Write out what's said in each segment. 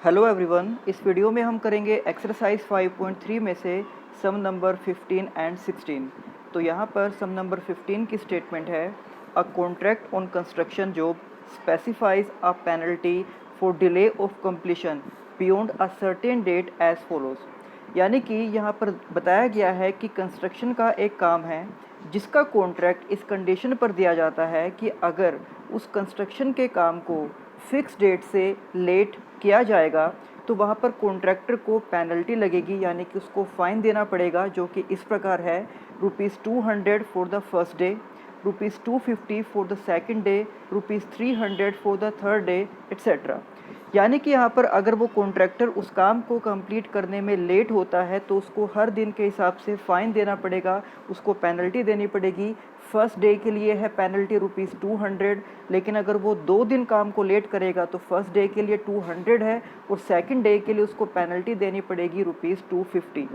Hello everyone, इस video में हम करेंगे एक्सरसाइज 5.3 में से सम नंबर 15 एंड 16। तो यहाँ पर सम नंबर 15 की स्टेटमेंट है, a contract on construction job specifies a penalty for delay of completion beyond a certain date as follows. यानी कि यहाँ पर बताया गया है कि कंस्ट्रक्शन का एक काम है जिसका कॉन्ट्रैक्ट इस कंडीशन पर दिया जाता है कि अगर उस कंस्ट्रक्शन के काम को फिक्स डेट से लेट किया जाएगा तो वहाँ पर कॉन्ट्रैक्टर को पेनल्टी लगेगी, यानी कि उसको फ़ाइन देना पड़ेगा, जो कि इस प्रकार है, ₹200 for the first day, ₹250 for the second day, ₹300 for the third day, etcetera. यानी कि यहाँ पर अगर वो कॉन्ट्रैक्टर उस काम को कंप्लीट करने में लेट होता है तो उसको हर दिन के हिसाब से फ़ाइन देना पड़ेगा, उसको पेनल्टी देनी पड़ेगी। फर्स्ट डे के लिए है पेनल्टी ₹200, लेकिन अगर वो 2 दिन काम को लेट करेगा तो फर्स्ट डे के लिए 200 है और सेकंड डे के लिए उसको पेनल्टी देनी पड़ेगी ₹250,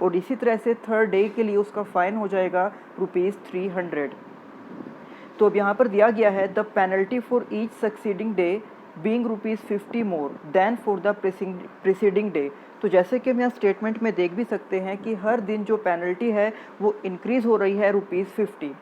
और इसी तरह से थर्ड डे के लिए उसका फ़ाइन हो जाएगा ₹300। तो अब यहाँ पर दिया गया है, the penalty for each succeeding day being ₹50 more than for the preceding day. तो जैसे कि हम यहाँ स्टेटमेंट में देख भी सकते हैं कि हर दिन जो पेनल्टी है वो इंक्रीज़ हो रही है ₹50।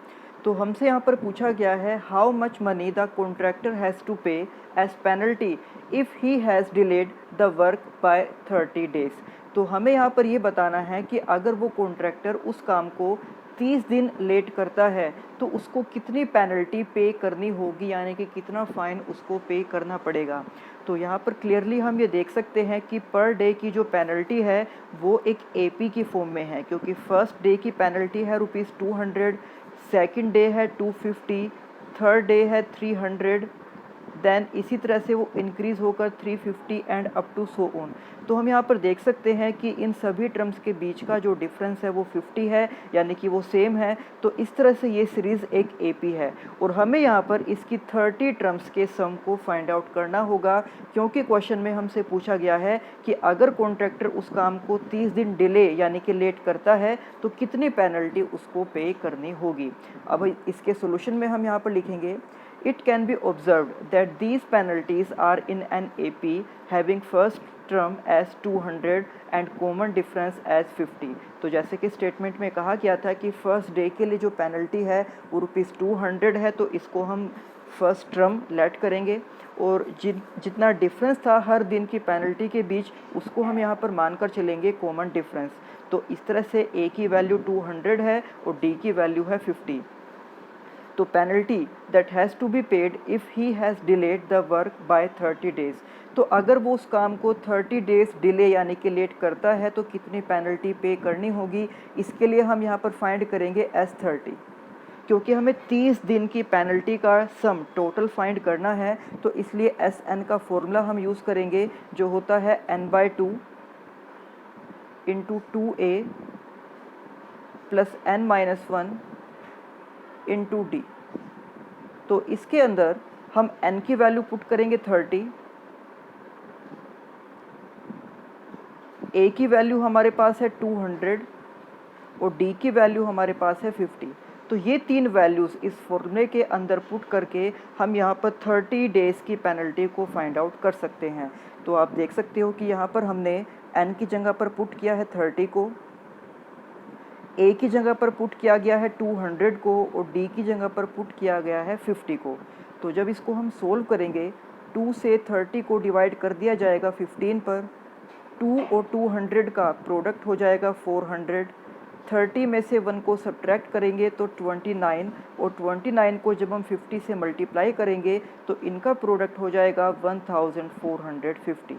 तो हमसे यहाँ पर पूछा गया है, how much money the contractor has to pay as penalty if he has delayed the work by 30 days. तो हमें यहाँ पर ये बताना है कि अगर वो कॉन्ट्रैक्टर उस काम को 30 दिन लेट करता है तो उसको कितनी पेनल्टी पे करनी होगी, यानी कि कितना फ़ाइन उसको पे करना पड़ेगा। तो यहाँ पर क्लियरली हम ये देख सकते हैं कि पर डे की जो पेनल्टी है वो एक एपी की फॉर्म में है, क्योंकि फर्स्ट डे की पेनल्टी है ₹200, सेकंड डे है 250, थर्ड डे है 300, देन इसी तरह से वो इंक्रीज़ होकर 350 and up to so on. तो हम यहाँ पर देख सकते हैं कि इन सभी टर्म्स के बीच का जो डिफरेंस है वो 50 है, यानी कि वो सेम है। तो इस तरह से ये सीरीज़ एक एपी है और हमें यहाँ पर इसकी 30 टर्म्स के सम को फाइंड आउट करना होगा, क्योंकि क्वेश्चन में हमसे पूछा गया है कि अगर कॉन्ट्रैक्टर उस काम को 30 दिन डिले यानी कि लेट करता है तो कितनी पेनल्टी उसको पे करनी होगी। अब इसके सोल्यूशन में हम यहाँ पर लिखेंगे, it can be observed that these penalties are in an AP having first term as 200 and common difference as 50। तो जैसे कि स्टेटमेंट में कहा गया था कि फर्स्ट डे के लिए जो पेनल्टी है वो ₹200 है, तो इसको हम फर्स्ट टर्म लेट करेंगे और जितना डिफरेंस था हर दिन की पेनल्टी के बीच उसको हम यहाँ पर मानकर चलेंगे कॉमन डिफरेंस। तो इस तरह से ए की वैल्यू 200 है और डी की वैल्यू है 50। तो penalty that has to be paid if he has delayed the work by 30 days. तो अगर वो उस काम को 30 डेज़ डिले यानी कि लेट करता है तो कितनी पेनल्टी पे करनी होगी, इसके लिए हम यहाँ पर फाइंड करेंगे S30, क्योंकि हमें 30 दिन की पेनल्टी का सम टोटल फाइंड करना है। तो इसलिए SN का फॉर्मूला हम यूज़ करेंगे जो होता है N/2 into 2A plus N-1 into D. तो इसके अंदर हम n की वैल्यू पुट करेंगे 30, a की वैल्यू हमारे पास है 200 और d की वैल्यू हमारे पास है 50। तो ये तीन वैल्यूज़ इस फॉर्मूले के अंदर पुट करके हम यहाँ पर 30 डेज़ की पेनल्टी को फाइंड आउट कर सकते हैं। तो आप देख सकते हो कि यहाँ पर हमने n की जगह पर पुट किया है 30 को, ए की जगह पर पुट किया गया है 200 को और डी की जगह पर पुट किया गया है 50 को। तो जब इसको हम सोल्व करेंगे, 2 से 30 को डिवाइड कर दिया जाएगा 15 पर, 2 और 200 का प्रोडक्ट हो जाएगा 400, 30 में से 1 को सब्ट्रैक्ट करेंगे तो 29, और 29 को जब हम 50 से मल्टीप्लाई करेंगे तो इनका प्रोडक्ट हो जाएगा 1450।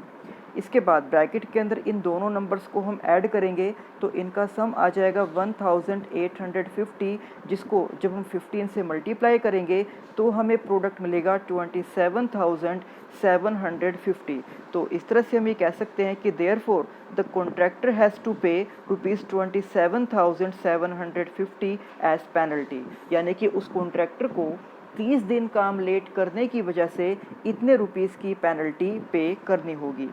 इसके बाद ब्रैकेट के अंदर इन दोनों नंबर्स को हम ऐड करेंगे तो इनका सम आ जाएगा 1850, जिसको जब हम 15 से मल्टीप्लाई करेंगे तो हमें प्रोडक्ट मिलेगा 27,750। तो इस तरह से हम ये कह सकते हैं कि therefore the contractor has to pay ₹27,750 as penalty, यानी कि उस कॉन्ट्रैक्टर को 30 दिन काम लेट करने की वजह से इतने रुपीस की पेनल्टी पे करनी होगी।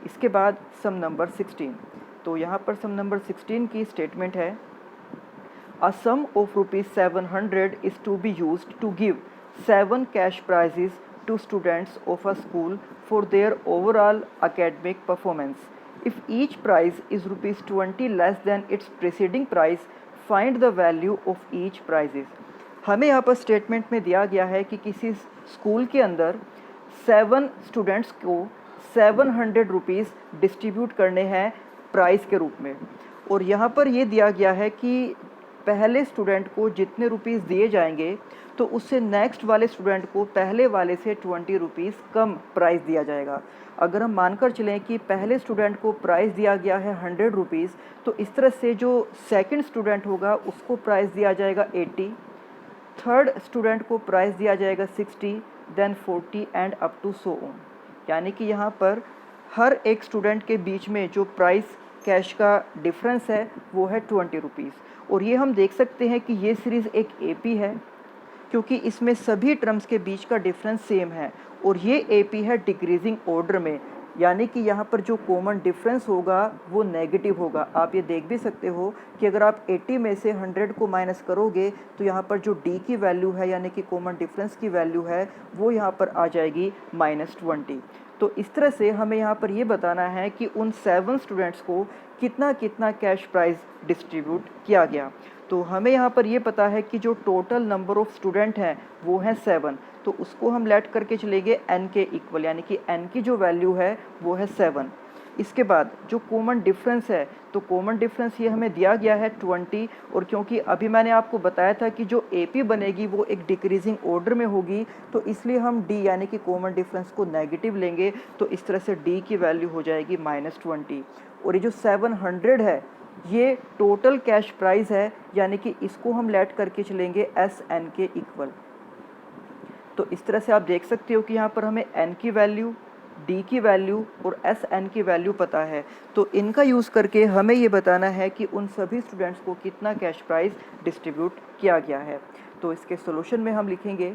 इसके बाद सम नंबर 16। तो यहाँ पर सम नंबर 16 की स्टेटमेंट है, a sum of ₹700 is to be used to give 7 cash prizes to students of a school for their overall academic performance. If each prize is rupees 20 less than its preceding price, find the value of each prizes. हमें यहाँ पर statement में दिया गया है कि किसी school के अंदर 7 स्टूडेंट्स को 700 रुपीज़ डिस्ट्रीब्यूट करने हैं प्राइज़ के रूप में, और यहाँ पर ये दिया गया है कि पहले स्टूडेंट को जितने रुपीज़ दिए जाएंगे तो उससे नेक्स्ट वाले स्टूडेंट को पहले वाले से 20 रुपीज़ कम प्राइस दिया जाएगा। अगर हम मानकर चलें कि पहले स्टूडेंट को प्राइस दिया गया है 100 रुपीज़, तो इस तरह से जो सेकंड स्टूडेंट होगा उसको प्राइस दिया जाएगा 80, थर्ड स्टूडेंट को प्राइस दिया जाएगा 60, then 40 and up to so on. यानी कि यहाँ पर हर एक स्टूडेंट के बीच में जो प्राइस कैश का डिफरेंस है वो है 20 रुपीज़। और ये हम देख सकते हैं कि ये सीरीज़ एक एपी है क्योंकि इसमें सभी टर्म्स के बीच का डिफरेंस सेम है, और ये एपी है डिक्रीजिंग ऑर्डर में, यानी कि यहाँ पर जो कॉमन डिफरेंस होगा वो नेगेटिव होगा। आप ये देख भी सकते हो कि अगर आप 80 में से 100 को माइनस करोगे तो यहाँ पर जो डी की वैल्यू है यानी कि कॉमन डिफरेंस की वैल्यू है वो यहाँ पर आ जाएगी -20। तो इस तरह से हमें यहाँ पर ये बताना है कि उन 7 स्टूडेंट्स को कितना कितना कैश प्राइज़ डिस्ट्रीब्यूट किया गया। तो हमें यहाँ पर ये पता है कि जो टोटल नंबर ऑफ़ स्टूडेंट हैं वो हैं 7, तो उसको हम लेट करके चलेंगे n के इक्वल, यानी कि n की जो वैल्यू है वो है 7। इसके बाद जो कॉमन डिफरेंस है, तो कॉमन डिफरेंस ये हमें दिया गया है 20, और क्योंकि अभी मैंने आपको बताया था कि जो AP बनेगी वो एक डिक्रीजिंग ऑर्डर में होगी, तो इसलिए हम D यानी कि कॉमन डिफरेंस को नेगेटिव लेंगे, तो इस तरह से D की वैल्यू हो जाएगी -20। और ये जो 700 है ये टोटल कैश प्राइस है, यानी कि इसको हम लेट करके चलेंगे SN के इक्वल। तो इस तरह से आप देख सकते हो कि यहाँ पर हमें N की वैल्यू, D की वैल्यू और SN की वैल्यू पता है, तो इनका यूज़ करके हमें ये बताना है कि उन सभी स्टूडेंट्स को कितना कैश प्राइस डिस्ट्रीब्यूट किया गया है। तो इसके सोल्यूशन में हम लिखेंगे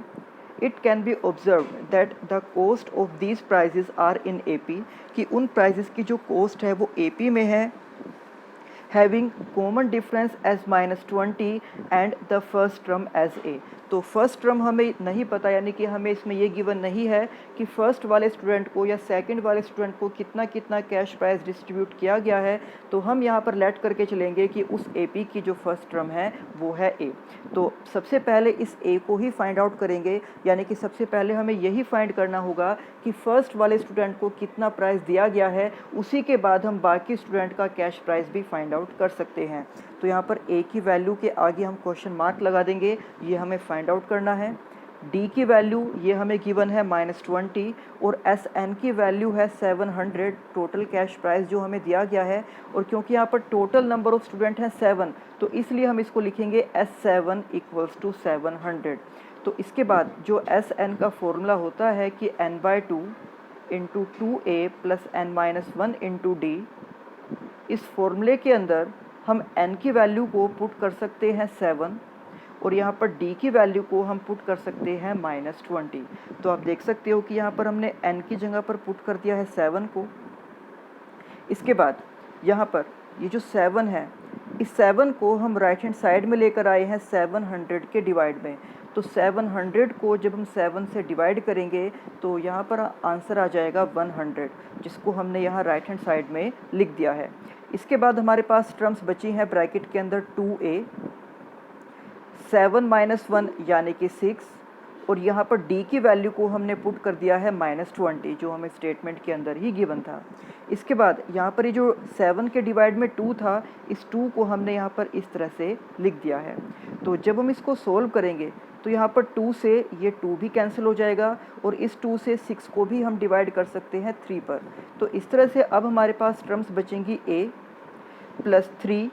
it can be observe that the cost of these prices are in AP, कि उन प्राइजेस की जो कॉस्ट है वो AP में है, having common difference as -20 and the first term as A। तो फर्स्ट टर्म हमें नहीं पता, यानी कि हमें इसमें ये गिवन नहीं है कि फ़र्स्ट वाले स्टूडेंट को या सेकंड वाले स्टूडेंट को कितना कितना कैश प्राइस डिस्ट्रीब्यूट किया गया है, तो हम यहाँ पर लेट करके चलेंगे कि उस AP की जो फर्स्ट टर्म है वो है A। तो सबसे पहले इस A को ही फाइंड आउट करेंगे, यानी कि सबसे पहले हमें यही फाइंड करना होगा कि फ़र्स्ट वाले स्टूडेंट को कितना प्राइस दिया गया है, उसी के बाद हम बाकी स्टूडेंट का कैश प्राइस भी फाइंड आउट कर सकते हैं। तो यहाँ पर A की वैल्यू के आगे हम क्वेश्चन मार्क लगा देंगे, ये हमें फाइंड आउट करना है। D की वैल्यू ये हमें गिवन है -20, और SN की वैल्यू है 700, टोटल कैश प्राइस जो हमें दिया गया है, और क्योंकि यहाँ पर टोटल नंबर ऑफ़ स्टूडेंट हैं 7, तो इसलिए हम इसको लिखेंगे S7 = 700। तो इसके बाद जो SN का फॉर्मूला होता है कि n/2 × 2A + n-1 × D, इस फॉर्मूले के अंदर हम n की वैल्यू को पुट कर सकते हैं 7, और यहाँ पर D की वैल्यू को हम पुट कर सकते हैं -20। तो आप देख सकते हो कि यहाँ पर हमने n की जगह पर पुट कर दिया है 7 को। इसके बाद यहाँ पर ये जो 7 है, इस 7 को हम राइट हैंड साइड में लेकर आए हैं 700 के डिवाइड में। तो 700 को जब हम 7 से डिवाइड करेंगे तो यहाँ पर आंसर आ जाएगा 100, जिसको हमने यहाँ राइट हैंड साइड में लिख दिया है। इसके बाद हमारे पास टर्म्स बची हैं ब्रैकेट के अंदर 2A, 7 - 1 यानी कि 6, और यहाँ पर D की वैल्यू को हमने पुट कर दिया है -20, जो हमें स्टेटमेंट के अंदर ही गिवन था। इसके बाद यहाँ पर ये जो 7 के डिवाइड में 2 था, इस 2 को हमने यहाँ पर इस तरह से लिख दिया है। तो जब हम इसको सोल्व करेंगे तो यहाँ पर 2 से ये 2 भी कैंसिल हो जाएगा, और इस 2 से 6 को भी हम डिवाइड कर सकते हैं 3 पर। तो इस तरह से अब हमारे पास टर्म्स बचेंगी A + 3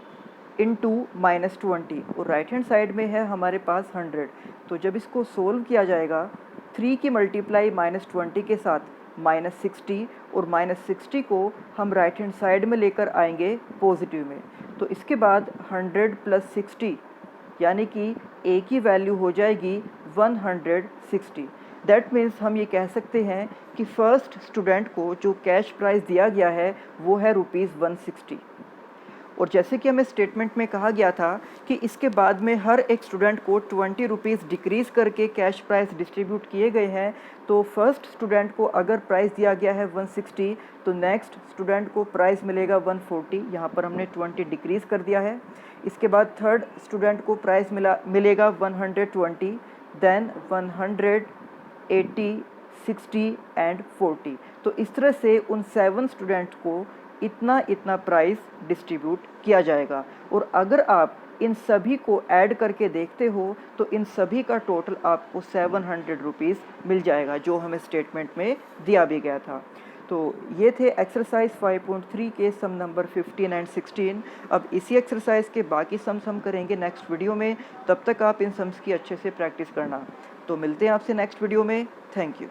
× -20, और राइट हैंड साइड में है हमारे पास 100। तो जब इसको सोल्व किया जाएगा, 3 की मल्टीप्लाई -20 के साथ -60, और -60 को हम राइट हैंड साइड में लेकर आएंगे पॉजिटिव में। तो इसके बाद 100 + 60 यानी कि A की वैल्यू हो जाएगी 160। दैट मीन्स हम ये कह सकते हैं कि फ़र्स्ट स्टूडेंट को जो कैश प्राइस दिया गया है वो है ₹160। और जैसे कि हमें स्टेटमेंट में कहा गया था कि इसके बाद में हर एक स्टूडेंट को 20 रुपीज़ डिक्रीज़ करके कैश प्राइस डिस्ट्रीब्यूट किए गए हैं। तो फर्स्ट स्टूडेंट को अगर प्राइस दिया गया है 160, तो नेक्स्ट स्टूडेंट को प्राइस मिलेगा 140। यहाँ पर हमने 20 डिक्रीज़ कर दिया है। इसके बाद थर्ड स्टूडेंट को प्राइस मिलेगा 120, देन 180, 60 एंड 40। तो इस तरह से उन 7 स्टूडेंट्स को इतना प्राइस डिस्ट्रीब्यूट किया जाएगा। और अगर आप इन सभी को ऐड करके देखते हो तो इन सभी का टोटल आपको 700 रुपीज़ मिल जाएगा, जो हमें स्टेटमेंट में दिया भी गया था। तो ये थे एक्सरसाइज 5.3 के सम नंबर 15 एंड 16। अब इसी एक्सरसाइज के बाकी सम्स हम करेंगे नेक्स्ट वीडियो में। तब तक आप इन सम्स की अच्छे से प्रैक्टिस करना। तो मिलते हैं आपसे नेक्स्ट वीडियो में। Thank you.